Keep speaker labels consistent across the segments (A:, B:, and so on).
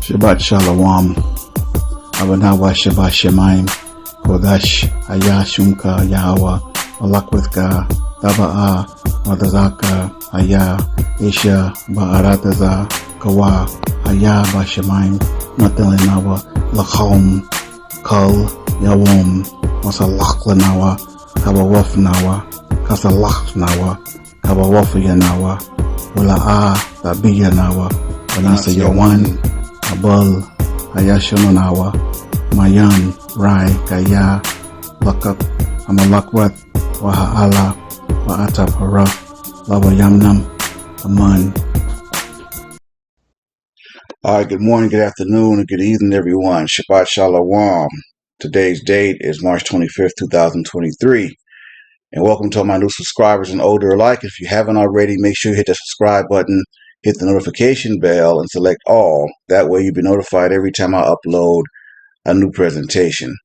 A: Shabbat Shalom, Abanawa Shabbat Shemaim, Kodash, Aya Shumka, Yahweh, Malakwithka, Taba'a, Madazaka, Aya, Isha, Ba'arataza, Kawa, Aya Bashemaim, Natalinawa, Lakhom, Kal, Yawom, Masalakhlanawa, Kabawafnawa, Kasalachnawa, Kabawafiyanawa, Wala'a, Tabiyanawa, Wanasa Yawan, Abal, Ayashononawa, Mayan, Rai, Kaya, Lakak, Amalakwat, Waha'ala, Wa'atap Haraf, Lawayamnam, Aman. All right, good morning, good afternoon, and good evening, everyone. Shabbat Shalom. Today's date is March 25th, 2023. And welcome to all my new subscribers and older alike. If you haven't already, make sure you hit the subscribe button, hit the notification bell, and select all. That way you'll be notified every time I upload a new presentation.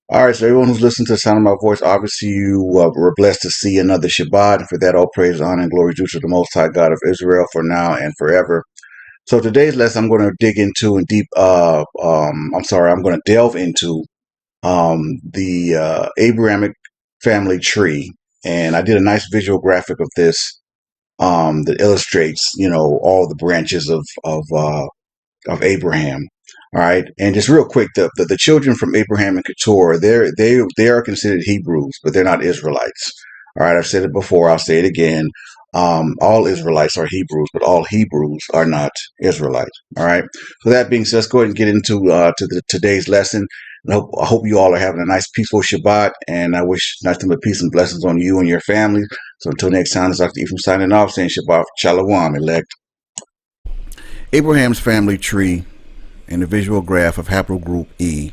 A: All right, so everyone who's listening to the sound of my voice, obviously you were blessed to see another Shabbat. And for that, all praise, honor, and glory due to the Most High God of Israel for now and forever. So today's lesson, I'm going to dig into I'm going to delve into the Abrahamic family tree. And I did a nice visual graphic of this that illustrates, all the branches of Abraham. All right, and just real quick, the children from Abraham and Keturah, they are considered Hebrews, but they're not Israelites. All right, I've said it before, I'll say it again. All Israelites are Hebrews, but all Hebrews are not Israelites. All right. So that being said, let's go ahead and get into today's lesson. I hope you all are having a nice, peaceful Shabbat, and I wish nothing but peace and blessings on you and your family. So until next time, this is Dr. Ephraim signing off, saying Shabbat Shalom, elect. Abraham's family tree and the visual graph of Haplogroup E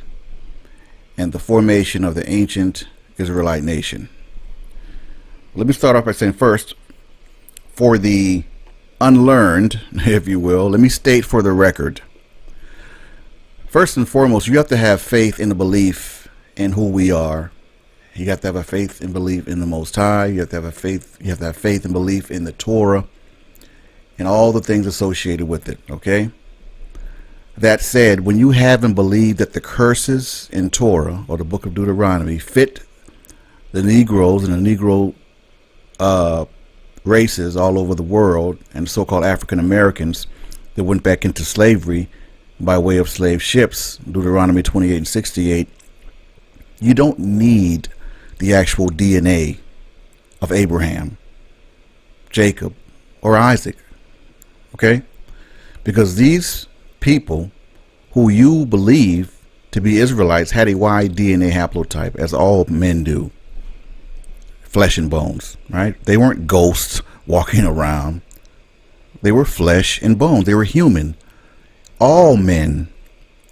A: and the formation of the ancient Israelite nation. Let me start off by saying first, for the unlearned, if you will, let me state for the record. First and foremost, you have to have faith in the belief in who we are. You have to have a faith and belief in the Most High. You have to have faith and belief in the Torah and all the things associated with it, okay? That said, when you haven't believed that the curses in Torah or the book of Deuteronomy fit the Negroes and the Negro races all over the world and so-called African Americans that went back into slavery by way of slave ships, Deuteronomy 28 and 68, you don't need the actual DNA of Abraham, Jacob, or Isaac, okay? Because these people who you believe to be Israelites had a wide DNA haplotype, as all men do. Flesh and bones, right? They weren't ghosts walking around. They were flesh and bones. They were human. All men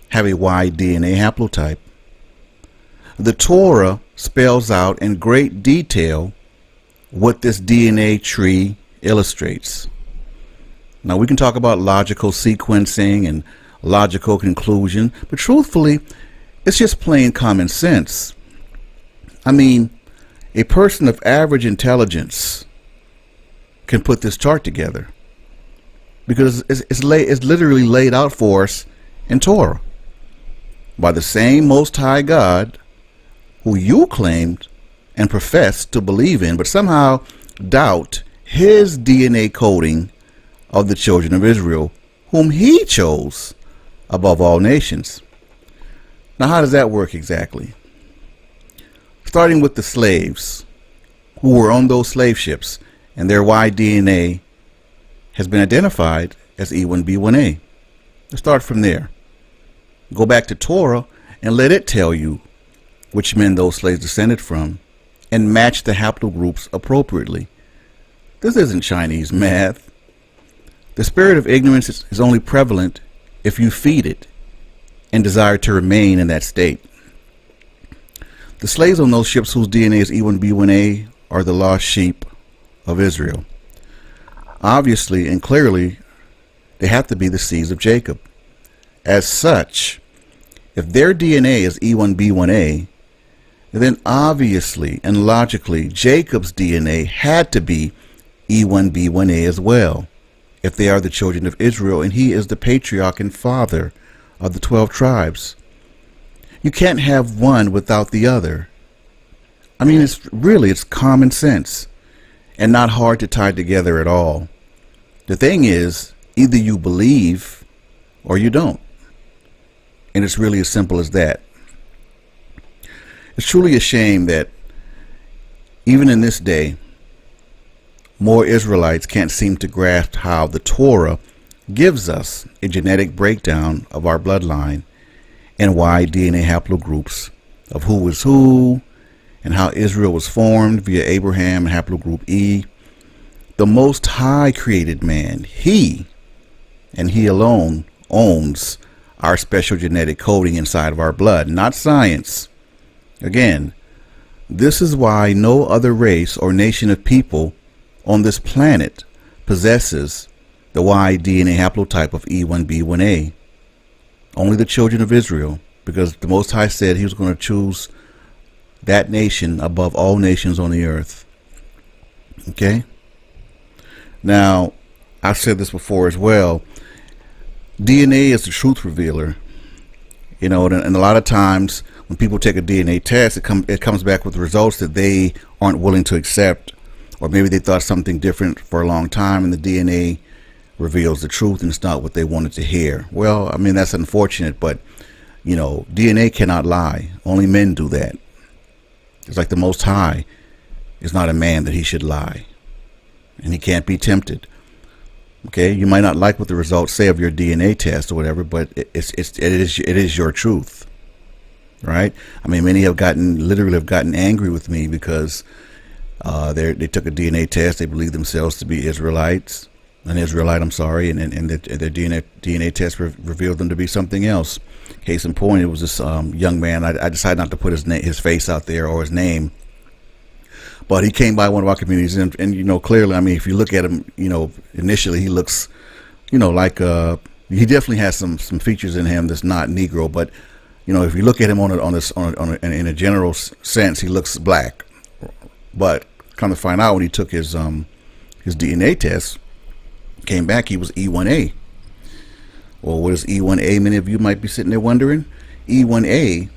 A: have a wide DNA haplotype. The Torah spells out in great detail what this DNA tree illustrates. Now, we can talk about logical sequencing and logical conclusion, but truthfully, it's just plain common sense. I mean, a person of average intelligence can put this chart together because it's literally laid out for us in Torah by the same Most High God who you claimed and profess to believe in, but somehow doubt his DNA coding of the children of Israel, whom he chose above all nations. Now, how does that work exactly? Starting with the slaves who were on those slave ships, and their Y DNA has been identified as E1B1A. Let's start from there. Go back to Torah and let it tell you which men those slaves descended from, and match the haplogroups appropriately. This isn't Chinese math. The spirit of ignorance is only prevalent if you feed it and desire to remain in that state. The slaves on those ships whose DNA is E1B1A are the lost sheep of Israel. Obviously and clearly, they have to be the seeds of Jacob. As such, if their DNA is E1B1A, then obviously and logically, Jacob's DNA had to be E1B1A as well. if they are the children of Israel, and he is the patriarch and father of the 12 tribes. You can't have one without the other. I mean, it's common sense and not hard to tie together at all. The thing is, either you believe or you don't. And it's really as simple as that. It's truly a shame that even in this day, more Israelites can't seem to grasp how the Torah gives us a genetic breakdown of our bloodline and why DNA haplogroups of who is who and how Israel was formed via Abraham and haplogroup E. The Most High created man. He, and he alone, owns our special genetic coding inside of our blood, not science. Again, this is why no other race or nation of people on this planet possesses the Y DNA haplotype of E1B1A. Only the children of Israel, because the Most High said he was going to choose that nation above all nations on the earth. Okay? Now, I've said this before as well. DNA is the truth revealer. You know, and a lot of times when people take a DNA test, it comes back with results that they aren't willing to accept, or maybe they thought something different for a long time, and the DNA reveals the truth and it's not what they wanted to hear. Well, I mean, that's unfortunate, but you know, DNA cannot lie. Only men do that. It's like the Most High is not a man that he should lie, and he can't be tempted. Okay, you might not like what the results say of your DNA test or whatever, but it is your truth, right? I mean, many have literally gotten angry with me because they took a DNA test. They believe themselves to be Israelites, an Israelite. I'm sorry, and their DNA test revealed them to be something else. Case in point, it was this young man. I decided not to put his face out there or his name. But he came by one of our communities, and you know, clearly, I mean, if you look at him, you know, initially he looks, you know, like he definitely has some features in him that's not Negro. But you know, if you look at him in a general sense, he looks black. But come to find out, when he took his DNA test, came back, he was E1A. Well, what is E1A? Many of you might be sitting there wondering. E1A,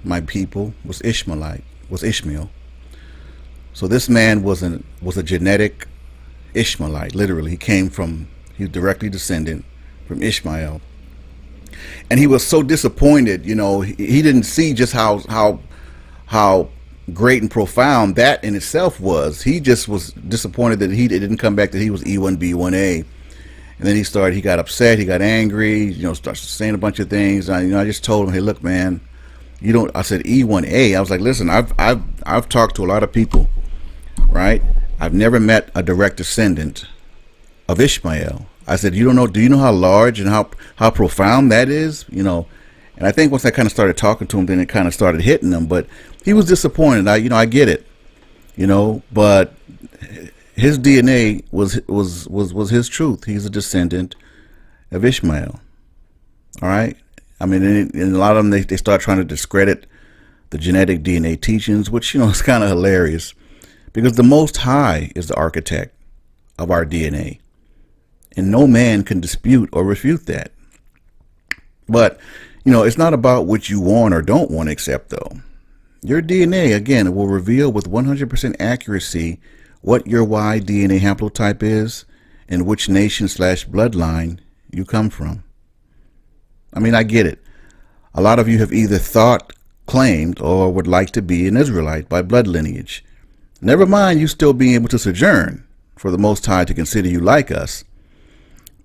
A: my people, was Ishmael. So this man was a genetic Ishmaelite. Literally, he was directly descendant from Ishmael, and he was so disappointed. You know, he didn't see just how great and profound that in itself was. He just was disappointed that it didn't come back that he was E1B1A, and then he got upset, he got angry. You know, started saying a bunch of things. I just told him, hey, look, man, you don't. I said E1A. I was like, listen, I've talked to a lot of people. Right? I've never met a direct descendant of Ishmael. I said, do you know how large and how profound that is? You know, and I think once I kind of started talking to him, then it kind of started hitting him, but he was disappointed. I get it, you know, but his DNA was his truth. He's a descendant of Ishmael. All right. I mean, and a lot of them, they start trying to discredit the genetic DNA teachings, which, you know, is kind of hilarious. Because the Most High is the architect of our DNA, and no man can dispute or refute that. But, you know, it's not about what you want or don't want to accept, though. Your DNA, again, will reveal with 100% accuracy what your Y DNA haplotype is and which nation/bloodline you come from. I mean, I get it. A lot of you have either thought, claimed, or would like to be an Israelite by blood lineage. Never mind you still being able to sojourn for the Most High to consider you like us.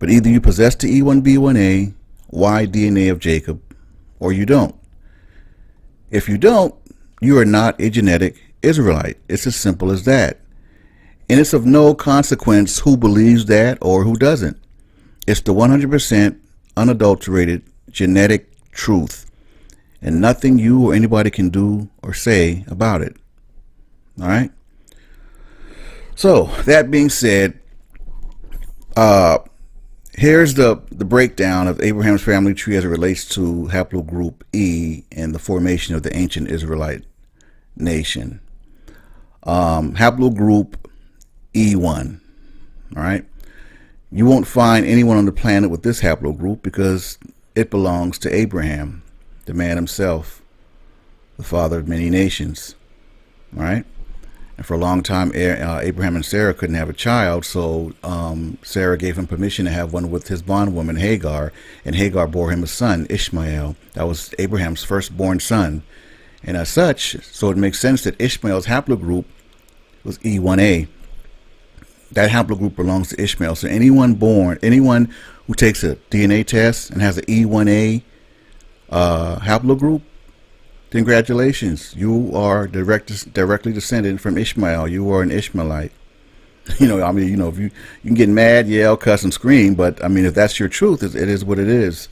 A: But either you possess the E1B1A, Y DNA of Jacob, or you don't. If you don't, you are not a genetic Israelite. It's as simple as that. And it's of no consequence who believes that or who doesn't. It's the 100% unadulterated genetic truth, and nothing you or anybody can do or say about it. All right? So, that being said, here's the breakdown of Abraham's family tree as it relates to Haplogroup E and the formation of the ancient Israelite nation. Haplogroup E1. All right? You won't find anyone on the planet with this haplogroup because it belongs to Abraham, the man himself, the father of many nations. All right? And for a long time, Abraham and Sarah couldn't have a child, so Sarah gave him permission to have one with his bondwoman, Hagar, and Hagar bore him a son, Ishmael. That was Abraham's firstborn son. And as such, so it makes sense that Ishmael's haplogroup was E1A. That haplogroup belongs to Ishmael. So anyone who takes a DNA test and has an E1A haplogroup, congratulations. You are directly descended from Ishmael. You are an Ishmaelite. You know, I mean, you know, if you can get mad, yell, cuss, and scream, but I mean, if that's your truth, it is what it is.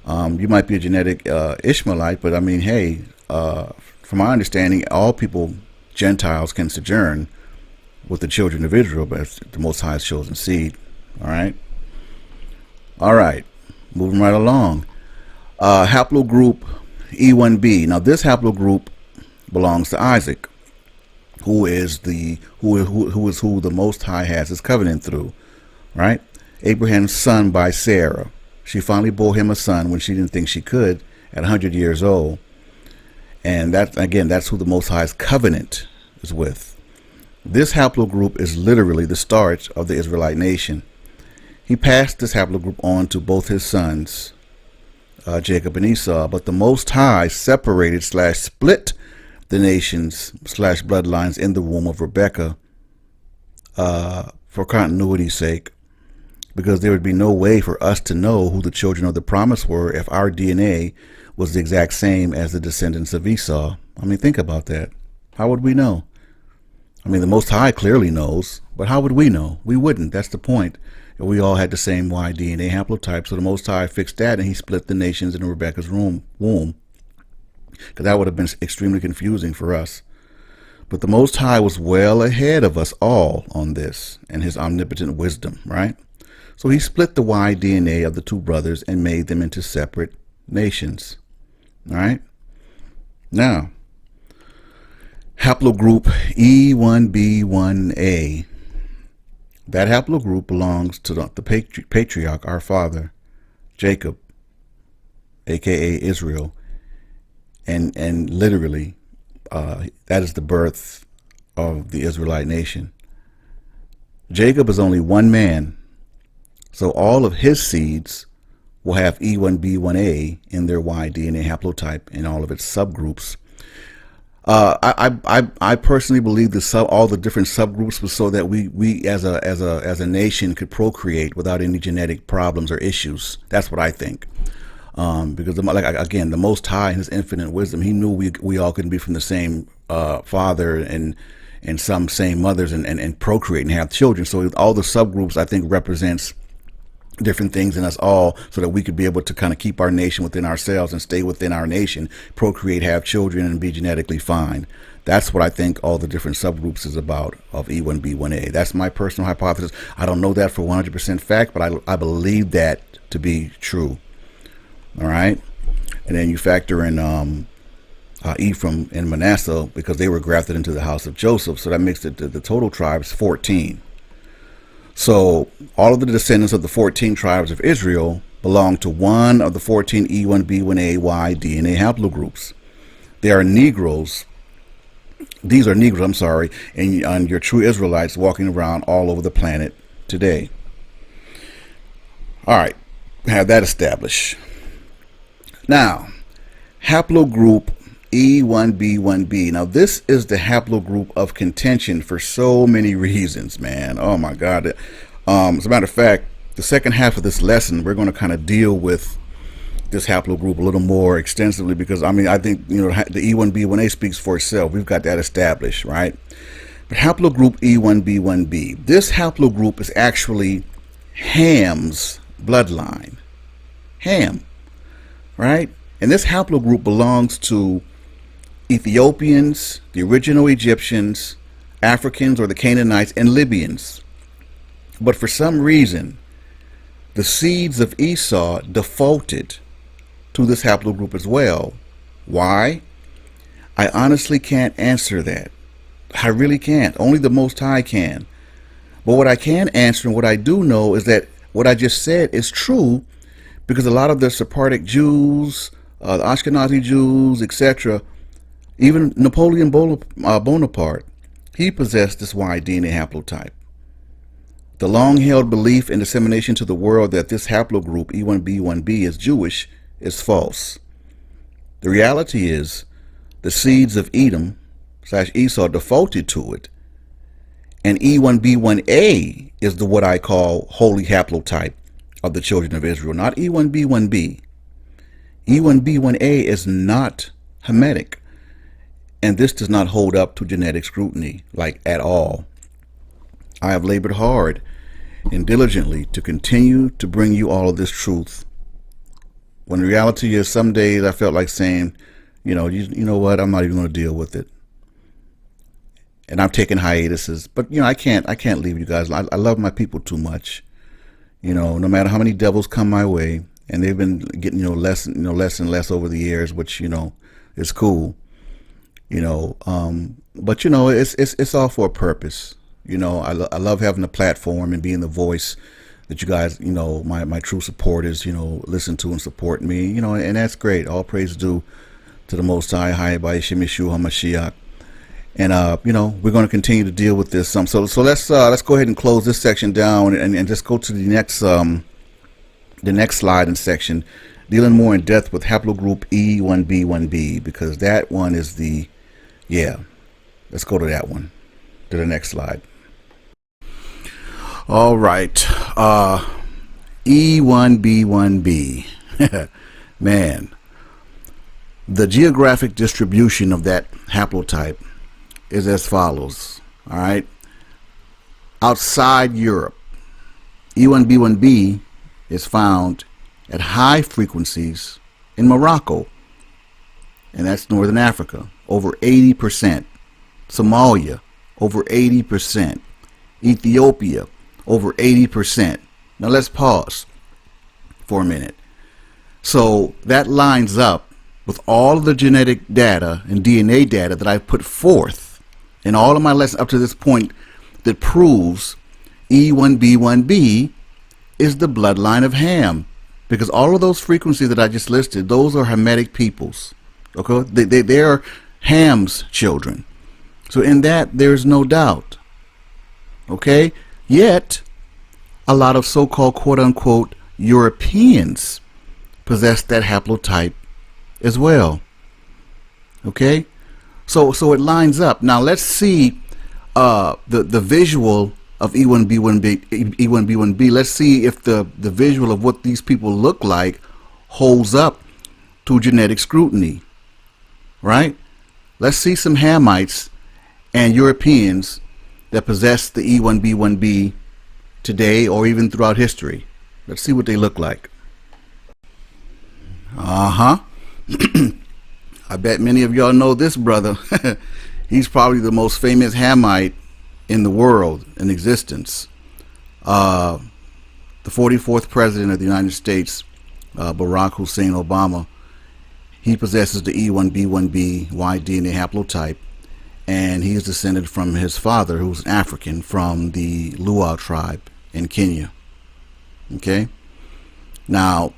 A: You might be a genetic Ishmaelite, but I mean, hey, from my understanding, all people, Gentiles, can sojourn with the children of Israel, but it's the Most High's chosen seed. All right. All right. Moving right along. Haplogroup E1B. Now, this haplogroup belongs to Isaac, who is who the Most High has his covenant through. Right. Abraham's son by Sarah. She finally bore him a son when she didn't think she could at 100 years old. And that, again, that's who the Most High's covenant is with. This haplogroup is literally the start of the Israelite nation. He passed this haplogroup on to both his sons, Jacob and Esau, but the Most High separated / split the nations / bloodlines in the womb of Rebekah for continuity's sake, because there would be no way for us to know who the children of the promise were if our DNA was the exact same as the descendants of Esau. I mean, think about that. How would we know? I mean, the Most High clearly knows, but how would we know? We wouldn't. That's the point. We all had the same Y DNA haplotype, so the Most High fixed that, and he split the nations in Rebekah's womb, because that would have been extremely confusing for us. But the Most High was well ahead of us all on this, and his omnipotent wisdom, right? So he split the Y DNA of the two brothers and made them into separate nations, all right? Now, haplogroup E1B1A. That haplogroup belongs to the patriarch, our father, Jacob, aka Israel, and literally that is the birth of the Israelite nation. Jacob is only one man, so all of his seeds will have E1B1A in their Y DNA haplotype in all of its subgroups. I personally believe all the different subgroups was so that we as a nation could procreate without any genetic problems or issues. That's what I think. Because again, the Most High in his infinite wisdom, he knew we all couldn't be from the same father and some same mothers and procreate and have children. So all the subgroups, I think, represents different things in us all, so that we could be able to kind of keep our nation within ourselves and stay within our nation, procreate, have children, and be genetically fine. That's what I think all the different subgroups is about of E1B1A. That's my personal hypothesis. I don't know that for 100% fact, but I believe that to be true. All right. And then you factor in Ephraim and Manasseh, because they were grafted into the house of Joseph. So that makes the total tribes 14. So all of the descendants of the 14 tribes of Israel belong to one of the 14 E1B1AY DNA haplogroups. They are Negroes. These are Negroes, I'm sorry, and your true Israelites walking around all over the planet today. All right, have that established. Now, haplogroup E1B1B. Now, this is the haplogroup of contention for so many reasons, man. Oh, my God. As a matter of fact, the second half of this lesson, we're going to kind of deal with this haplogroup a little more extensively, because, I mean, I think, you know, the E1B1A speaks for itself. We've got that established, right? But haplogroup E1B1B, this haplogroup is actually Ham's bloodline. Ham, right? And this haplogroup belongs to Ethiopians, the original Egyptians, Africans or the Canaanites, and Libyans. But for some reason, the seeds of Esau defaulted to this haplogroup as well. Why? I honestly can't answer that. I really can't. Only the Most High can. But what I can answer and what I do know is that what I just said is true, because a lot of the Sephardic Jews, the Ashkenazi Jews, etc., even Napoleon Bonaparte, he possessed this Y DNA haplotype. The long-held belief and dissemination to the world that this haplogroup E1B1B is Jewish is false. The reality is the seeds of Edom/Esau defaulted to it, and E1B1A is the what I call holy haplotype of the children of Israel, not E1B1B. E1B1A is not Hamitic, and this does not hold up to genetic scrutiny, like at all. I have labored hard and diligently to continue to bring you all of this truth, when the reality is some days I felt like saying, you know what, I'm not even going to deal with it. And I'm taking hiatuses, but I can't leave you guys. I love my people too much. No matter how many devils come my way, and they've been getting less and less over the years, which is cool. But it's all for a purpose. I love having a platform and being the voice that you guys, my true supporters, listen to and support me, and that's great. All praise due to the Most High, by Yehoshua HaMashiach. And we're going to continue to deal with this. So let's go ahead and close this section down and just go to the next slide and section, dealing more in depth with haplogroup E1B1B, because that one is let's go to that one, to the next slide. All right, E1B1B. Man, the geographic distribution of that haplotype is as follows. All right, outside Europe, E1B1B is found at high frequencies in Morocco, and that's Northern Africa, over 80%. Somalia, over 80%. Ethiopia, over 80%. Now let's pause for a minute. So that lines up with all of the genetic data and DNA data that I've put forth in all of my lessons up to this point, that proves E1B1B is the bloodline of Ham, because all of those frequencies that I just listed, those are Hamitic peoples. Okay, they are Ham's children. So in that, there's no doubt. Okay, yet a lot of so-called quote-unquote Europeans possess that haplotype as well. Okay, so it lines up. Now let's see the visual of E1B1B. Let's see if the visual of what these people look like holds up to genetic scrutiny. Right? Let's see some Hamites and Europeans that possess the E1B1B today or even throughout history. Let's see what they look like. I bet many of y'all know this brother. He's probably the most famous Hamite in the world in existence. The 44th president of the United States, Barack Hussein Obama, he possesses the E1B1B Y DNA haplotype, and he is descended from his father, who's an African from the Luo tribe in Kenya. Okay, now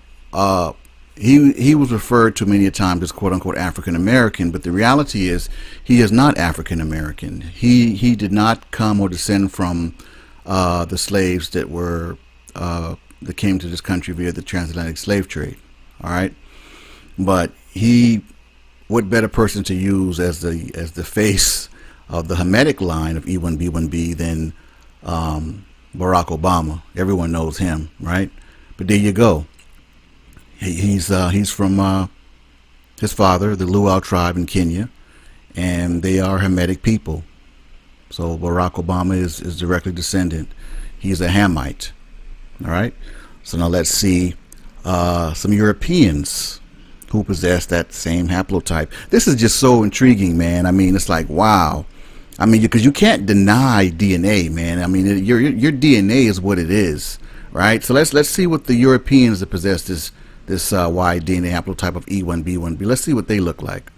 A: he was referred to many a times as quote-unquote African American, but the reality is he is not African American. He did not come or descend from the slaves that came to this country via the transatlantic slave trade. All right, but what better person to use as the face of the Hamitic line of E1B1B than Barack Obama? Everyone knows him, right? But there you go. He's from his father, the Luo tribe in Kenya, and they are Hamitic people. So Barack Obama is directly descendant. He's a Hamite. All right. So now let's see some Europeans who possess that same haplotype. This is just so intriguing, man. I mean, it's like, wow. I mean, because you can't deny DNA, man. I mean, your DNA is what it is, right? So let's see what the Europeans that possess this Y DNA haplotype of E1B1B. Let's see what they look like.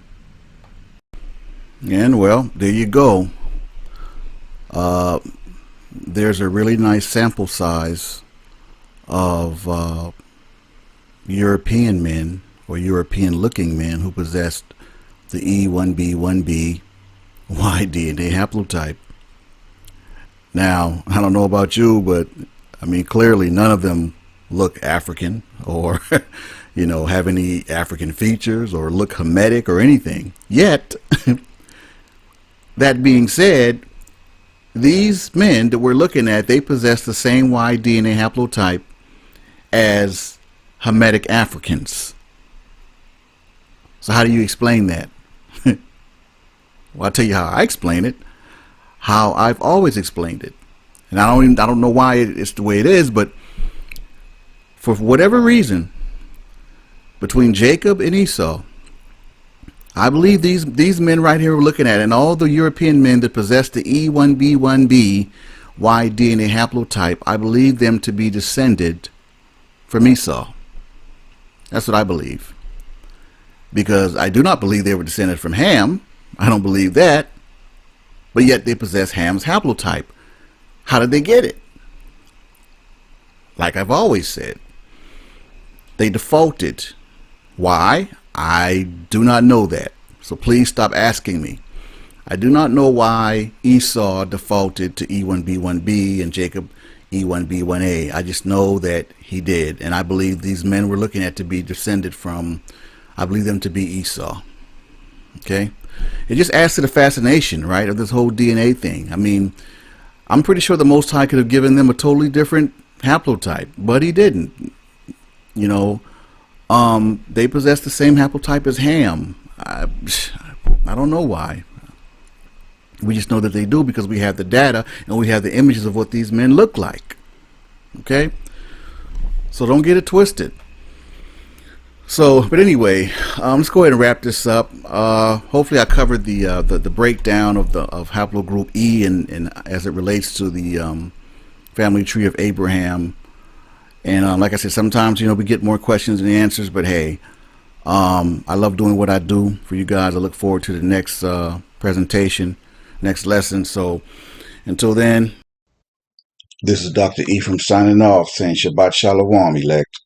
A: And well, there you go. There's a really nice sample size of European men or European-looking men who possessed the E1B1B Y DNA haplotype. Now, I don't know about you, but I mean, clearly none of them look African or, have any African features or look Hamitic or anything. Yet, that being said, these men that we're looking at, they possess the same Y DNA haplotype as Hamitic Africans. So how do you explain that? Well, I'll tell you how I explain it. How I've always explained it. And I don't know why it's the way it is, but for whatever reason, between Jacob and Esau, I believe these men right here we're looking at, and all the European men that possess the E1B1B Y DNA haplotype, I believe them to be descended from Esau. That's what I believe. Because I do not believe they were descended from Ham. I don't believe that. But yet they possess Ham's haplotype. How did they get it? Like I've always said, they defaulted. Why? I do not know that. So please stop asking me. I do not know why Esau defaulted to E1B1B and Jacob E1B1A. I just know that he did. And I believe these men we're looking at to be descended from, I believe them to be Esau. Okay? It just adds to the fascination, right, of this whole DNA thing. I mean, I'm pretty sure the Most High could have given them a totally different haplotype, but he didn't. They possess the same haplotype as Ham. I don't know why. We just know that they do because we have the data and we have the images of what these men look like. Okay? So don't get it twisted. So, but anyway, let's go ahead and wrap this up. Hopefully I covered the breakdown of Haplogroup E and as it relates to the family tree of Abraham. And like I said, sometimes, we get more questions than answers, but hey, I love doing what I do for you guys. I look forward to the next presentation, next lesson. So until then, this is Dr. Ephraim signing off, saying Shabbat Shalom, elect.